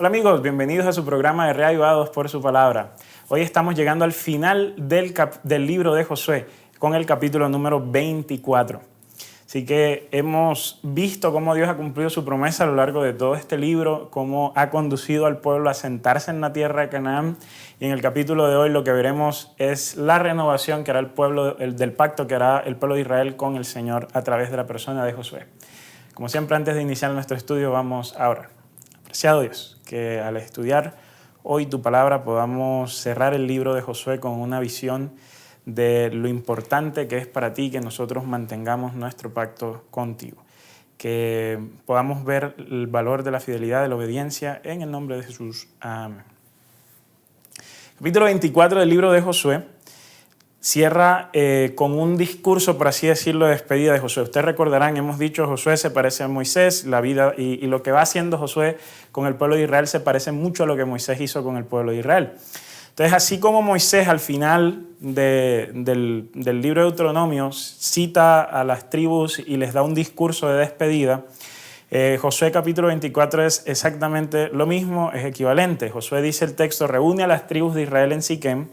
Hola amigos, bienvenidos a su programa de Reavivados por su Palabra. Hoy estamos llegando al final del libro de Josué con el capítulo número 24. Así que hemos visto cómo Dios ha cumplido su promesa a lo largo de todo este libro, cómo ha conducido al pueblo a sentarse en la tierra de Canaán. Y en el capítulo de hoy lo que veremos es la renovación que hará del pacto que hará el pueblo de Israel con el Señor a través de la persona de Josué. Como siempre, antes de iniciar nuestro estudio, vamos a orar. Apreciado Dios, que al estudiar hoy tu palabra podamos cerrar el libro de Josué con una visión de lo importante que es para ti que nosotros mantengamos nuestro pacto contigo. Que podamos ver el valor de la fidelidad, de la obediencia, en el nombre de Jesús. Amén. Capítulo 24 del libro de Josué cierra con un discurso, por así decirlo, de despedida de Josué. Ustedes recordarán, hemos dicho, Josué se parece a Moisés, la vida y lo que va haciendo Josué con el pueblo de Israel se parece mucho a lo que Moisés hizo con el pueblo de Israel. Entonces, así como Moisés al final del libro de Deuteronomio cita a las tribus y les da un discurso de despedida, Josué capítulo 24 es exactamente lo mismo, es equivalente. Josué dice el texto, reúne a las tribus de Israel en Siquem,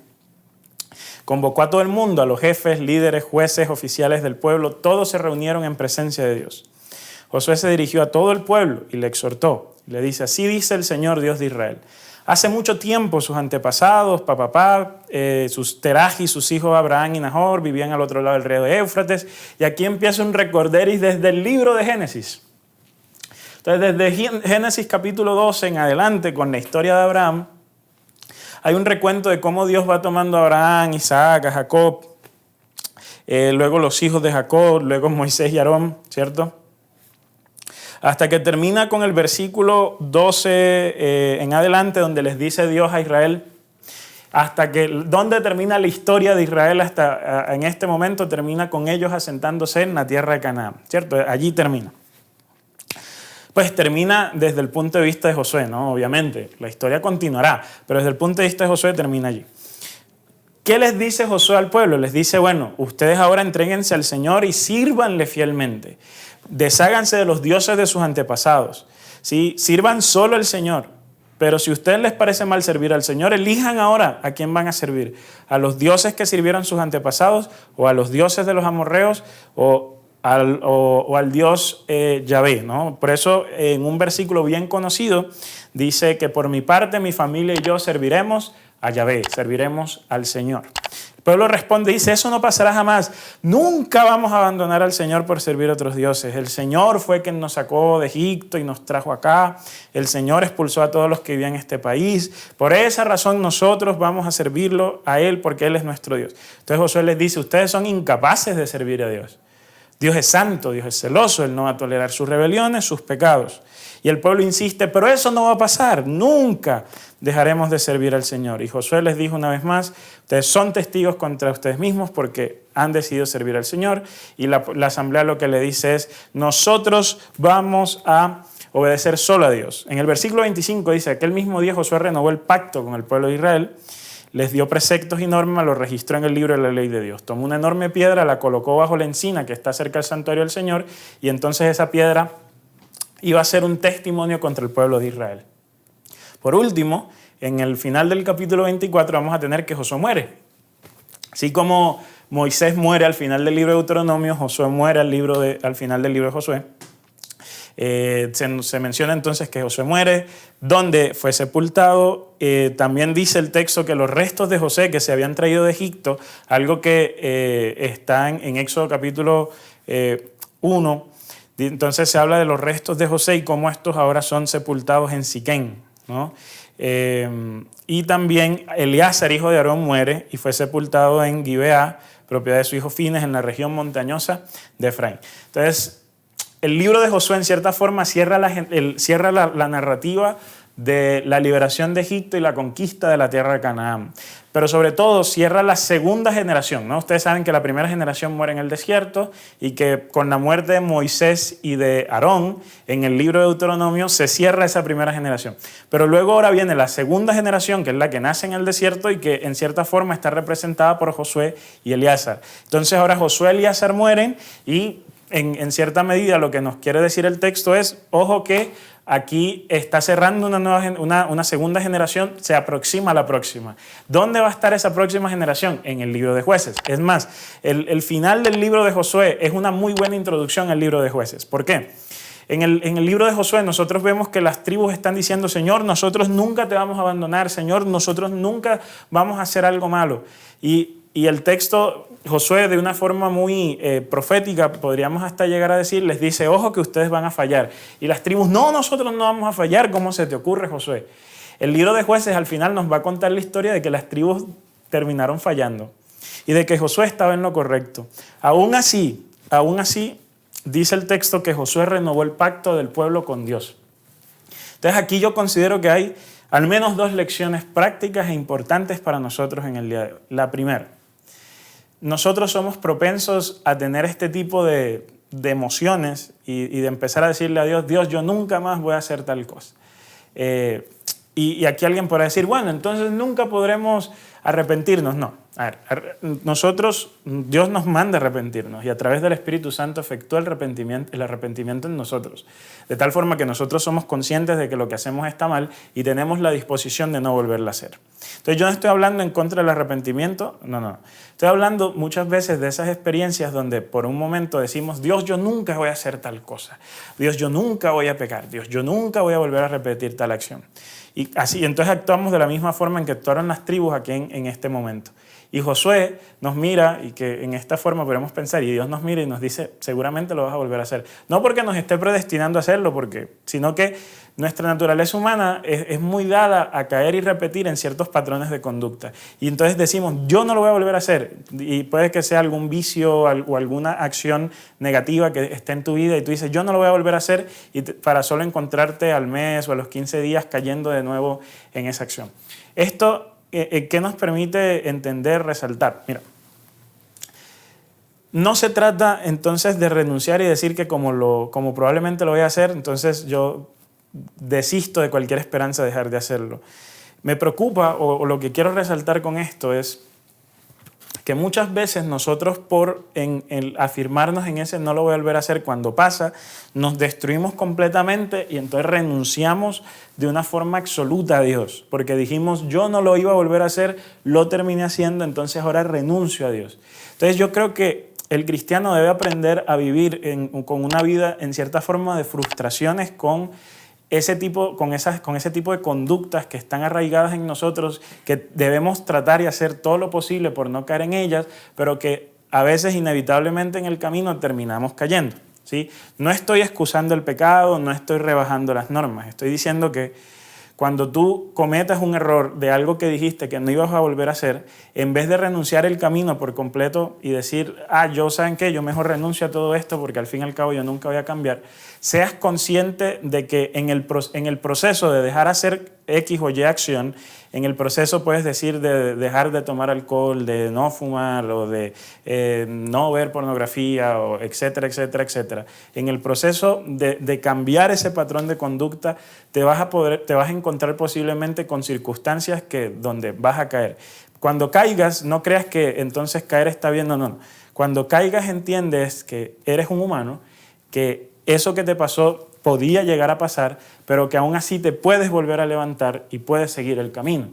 convocó a todo el mundo, a los jefes, líderes, jueces, oficiales del pueblo, todos se reunieron en presencia de Dios. Josué se dirigió a todo el pueblo y le exhortó, le dice, así dice el Señor Dios de Israel. Hace mucho tiempo sus antepasados, sus Teraj y sus hijos Abraham y Nahor vivían al otro lado del río de Éufrates, y aquí empieza un recorderis desde el libro de Génesis. Entonces, desde Génesis capítulo 12 en adelante, con la historia de Abraham, hay un recuento de cómo Dios va tomando a Abraham, Isaac, a Jacob, luego los hijos de Jacob, luego Moisés y Aarón, ¿cierto? Hasta que termina con el versículo 12 en adelante, donde les dice Dios a Israel, donde termina la historia de Israel hasta en este momento, termina con ellos asentándose en la tierra de Canaán, ¿cierto? Allí termina. Pues termina desde el punto de vista de Josué, ¿no? Obviamente, la historia continuará, pero desde el punto de vista de Josué termina allí. ¿Qué les dice Josué al pueblo? Les dice, bueno, ustedes ahora entréguense al Señor y sírvanle fielmente. Desháganse de los dioses de sus antepasados. ¿Sí? Sirvan solo al Señor. Pero si a ustedes les parece mal servir al Señor, elijan ahora a quién van a servir. ¿A los dioses que sirvieron sus antepasados? ¿O a los dioses de los amorreos? ¿O al Dios Yahvé, ¿no? Por eso en un versículo bien conocido dice que por mi parte, mi familia y yo serviremos a Yahvé, serviremos al Señor. El pueblo responde, dice, eso no pasará jamás. Nunca vamos a abandonar al Señor por servir a otros dioses. El Señor fue quien nos sacó de Egipto y nos trajo acá. El Señor expulsó a todos los que vivían en este país. Por esa razón nosotros vamos a servirlo a Él porque Él es nuestro Dios. Entonces Josué les dice, ustedes son incapaces de servir a Dios. Dios es santo, Dios es celoso, Él no va a tolerar sus rebeliones, sus pecados. Y el pueblo insiste, pero eso no va a pasar, nunca dejaremos de servir al Señor. Y Josué les dijo una vez más, ustedes son testigos contra ustedes mismos porque han decidido servir al Señor. Y la asamblea lo que le dice es, nosotros vamos a obedecer solo a Dios. En el versículo 25 dice, aquel mismo día Josué renovó el pacto con el pueblo de Israel, les dio preceptos y normas, los registró en el libro de la ley de Dios. Tomó una enorme piedra, la colocó bajo la encina que está cerca del santuario del Señor, y entonces esa piedra iba a ser un testimonio contra el pueblo de Israel. Por último, en el final del capítulo 24 vamos a tener que Josué muere. Así como Moisés muere al final del libro de Deuteronomio, Josué muere al final del libro de Josué. Se menciona entonces que Josué muere, donde fue sepultado. También dice el texto que los restos de José que se habían traído de Egipto, algo que está en Éxodo capítulo 1, entonces se habla de los restos de José y cómo estos ahora son sepultados en Siquem, ¿no? Y también Eleazar, hijo de Aarón, muere y fue sepultado en Gibeá, propiedad de su hijo Fines, en la región montañosa de Efraín. Entonces, el libro de Josué, en cierta forma, cierra la narrativa de la liberación de Egipto y la conquista de la tierra de Canaán. Pero sobre todo cierra la segunda generación, ¿no? Ustedes saben que la primera generación muere en el desierto y que con la muerte de Moisés y de Aarón en el libro de Deuteronomio se cierra esa primera generación. Pero luego ahora viene la segunda generación, que es la que nace en el desierto y que en cierta forma está representada por Josué y Eleazar. Entonces ahora Josué y Eleazar mueren y en cierta medida lo que nos quiere decir el texto es, ojo que Aquí está cerrando una segunda generación, se aproxima a la próxima. ¿Dónde va a estar esa próxima generación? En el libro de Jueces. Es más, el final del libro de Josué es una muy buena introducción al libro de Jueces. ¿Por qué? En el libro de Josué nosotros vemos que las tribus están diciendo, Señor, nosotros nunca te vamos a abandonar, Señor, nosotros nunca vamos a hacer algo malo. Y el texto, Josué, de una forma muy profética, podríamos hasta llegar a decir, les dice, ojo que ustedes van a fallar. Y las tribus, no, nosotros no vamos a fallar, ¿cómo se te ocurre, Josué? El libro de Jueces al final nos va a contar la historia de que las tribus terminaron fallando y de que Josué estaba en lo correcto. Aún así, dice el texto que Josué renovó el pacto del pueblo con Dios. Entonces aquí yo considero que hay al menos 2 lecciones prácticas e importantes para nosotros en el día de hoy. La primera, nosotros somos propensos a tener este tipo de emociones y de empezar a decirle a Dios, Dios, yo nunca más voy a hacer tal cosa. Y aquí alguien podrá decir, bueno, entonces nunca podremos arrepentirnos. No, a ver, Dios nos manda a arrepentirnos y a través del Espíritu Santo efectúa el arrepentimiento en nosotros. De tal forma que nosotros somos conscientes de que lo que hacemos está mal y tenemos la disposición de no volverlo a hacer. Entonces yo no estoy hablando en contra del arrepentimiento, no. Estoy hablando muchas veces de esas experiencias donde por un momento decimos, Dios, yo nunca voy a hacer tal cosa. Dios, yo nunca voy a pecar. Dios, yo nunca voy a volver a repetir tal acción. Y así, entonces actuamos de la misma forma en que actuaron las tribus aquí en este momento. Y Josué nos mira, y que en esta forma podemos pensar, y Dios nos mira y nos dice, seguramente lo vas a volver a hacer. No porque nos esté predestinando a hacerlo, sino que nuestra naturaleza humana es muy dada a caer y repetir en ciertos patrones de conducta. Y entonces decimos, yo no lo voy a volver a hacer. Y puede que sea algún vicio o alguna acción negativa que esté en tu vida y tú dices, yo no lo voy a volver a hacer, para solo encontrarte al mes o a los 15 días cayendo de nuevo en esa acción. Esto, ¿qué nos permite entender, resaltar? Mira, no se trata entonces de renunciar y decir que como probablemente lo voy a hacer, entonces yo desisto de cualquier esperanza de dejar de hacerlo. Me preocupa, o lo que quiero resaltar con esto es que muchas veces nosotros por afirmarnos en ese no lo voy a volver a hacer, cuando pasa, nos destruimos completamente y entonces renunciamos de una forma absoluta a Dios, porque dijimos yo no lo iba a volver a hacer, lo terminé haciendo, entonces ahora renuncio a Dios. Entonces yo creo que el cristiano debe aprender a vivir con una vida en cierta forma de frustraciones con ese tipo de conductas que están arraigadas en nosotros, que debemos tratar y hacer todo lo posible por no caer en ellas, pero que a veces inevitablemente en el camino terminamos cayendo, ¿sí? No estoy excusando el pecado, no estoy rebajando las normas, estoy diciendo que cuando tú cometas un error de algo que dijiste que no ibas a volver a hacer, en vez de renunciar el camino por completo y decir, ¿saben qué? Yo mejor renuncio a todo esto porque al fin y al cabo yo nunca voy a cambiar, seas consciente de que en el proceso de dejar hacer X o Y acción, en el proceso puedes decir de dejar de tomar alcohol, de no fumar o de no ver pornografía, o etcétera, etcétera, etcétera. En el proceso de cambiar ese patrón de conducta te vas a encontrar posiblemente con circunstancias donde vas a caer. Cuando caigas, no creas que entonces caer está bien, no. Cuando caigas entiendes que eres un humano, que eso que te pasó podía llegar a pasar, pero que aún así te puedes volver a levantar y puedes seguir el camino.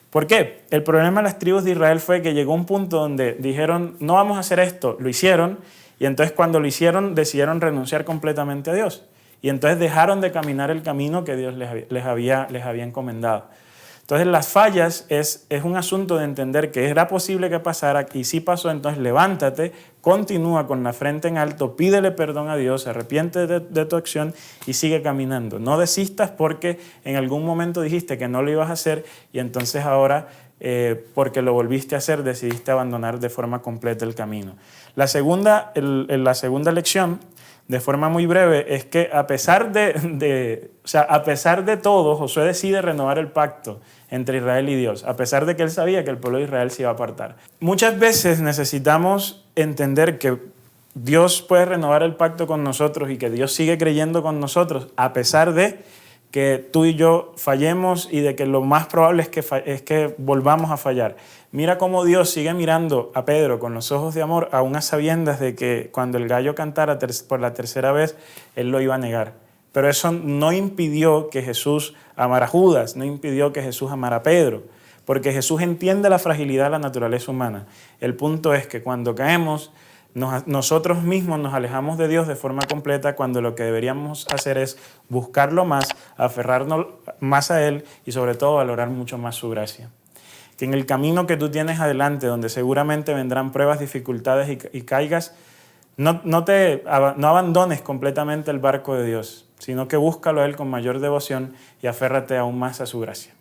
¿Por qué? El problema de las tribus de Israel fue que llegó un punto donde dijeron, no vamos a hacer esto, lo hicieron, y entonces cuando lo hicieron decidieron renunciar completamente a Dios. Y entonces dejaron de caminar el camino que Dios les había encomendado. Entonces las fallas es un asunto de entender que era posible que pasara y si pasó, entonces levántate, continúa con la frente en alto, pídele perdón a Dios, arrepiente de tu acción y sigue caminando. No desistas porque en algún momento dijiste que no lo ibas a hacer y entonces ahora porque lo volviste a hacer decidiste abandonar de forma completa el camino. La segunda lección, de forma muy breve, es que a pesar de todo, Josué decide renovar el pacto entre Israel y Dios, a pesar de que él sabía que el pueblo de Israel se iba a apartar. Muchas veces necesitamos entender que Dios puede renovar el pacto con nosotros y que Dios sigue creyendo con nosotros, a pesar de que tú y yo fallemos y de que lo más probable es que volvamos a fallar. Mira cómo Dios sigue mirando a Pedro con los ojos de amor, aún a sabiendas de que cuando el gallo cantara por la tercera vez, él lo iba a negar. Pero eso no impidió que Jesús amara a Judas, no impidió que Jesús amara a Pedro, porque Jesús entiende la fragilidad de la naturaleza humana. El punto es que cuando caemos, nosotros mismos nos alejamos de Dios de forma completa, cuando lo que deberíamos hacer es buscarlo más, aferrarnos más a Él y sobre todo valorar mucho más su gracia. Que en el camino que tú tienes adelante, donde seguramente vendrán pruebas, dificultades y caigas, no abandones completamente el barco de Dios, sino que búscalo a Él con mayor devoción y aférrate aún más a su gracia.